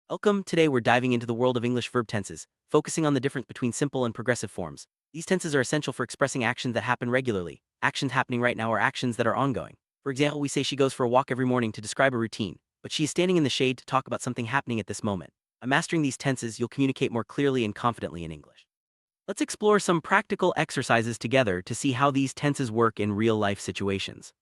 Welcome. Today we're diving into the world of English verb tenses, focusing on the difference between simple and progressive forms. These tenses are essential for expressing actions that happen regularly, actions happening right now, or actions that are ongoing. For example, we say she goes for a walk every morning to describe a routine, but she is standing in the shade to talk about something happening at this moment. By mastering these tenses, you'll communicate more clearly and confidently in English. Let's explore some practical exercises together to see how these tenses work in real-life situations.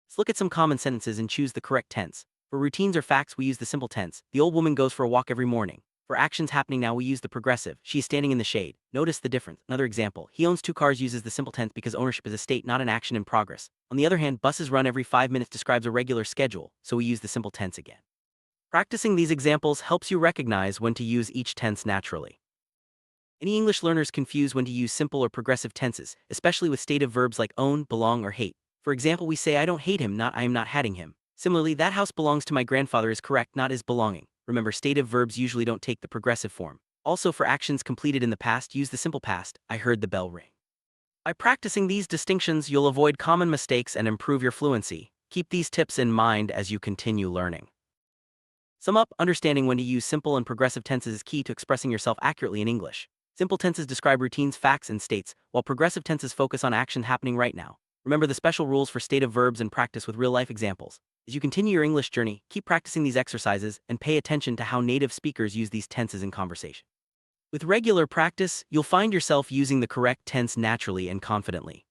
Let's look at some common sentences and choose the correct tense. For routines or facts, we use the simple tense. The old woman goes for a walk every morning. For actions happening now, we use the progressive. She is standing in the shade. Notice the difference. Another example. He owns two cars uses the simple tense because ownership is a state, not an action in progress. On the other hand, buses run every 5 minutes describes a regular schedule, so we use the simple tense again. Practicing these examples helps you recognize when to use each tense naturally. Many English learners confuse when to use simple or progressive tenses, especially with stative verbs like own, belong, or hate. For example, we say I don't hate him, not I am not hating him. Similarly, that house belongs to my grandfather is correct, not is belonging. Remember, stative verbs usually don't take the progressive form. Also, for actions completed in the past, use the simple past, I heard the bell ring. By practicing these distinctions, you'll avoid common mistakes and improve your fluency. Keep these tips in mind as you continue learning. Sum up, understanding when to use simple and progressive tenses is key to expressing yourself accurately in English. Simple tenses describe routines, facts, and states, while progressive tenses focus on action happening right now. Remember the special rules for stative verbs and practice with real-life examples. As you continue your English journey, keep practicing these exercises and pay attention to how native speakers use these tenses in conversation. With regular practice, you'll find yourself using the correct tense naturally and confidently.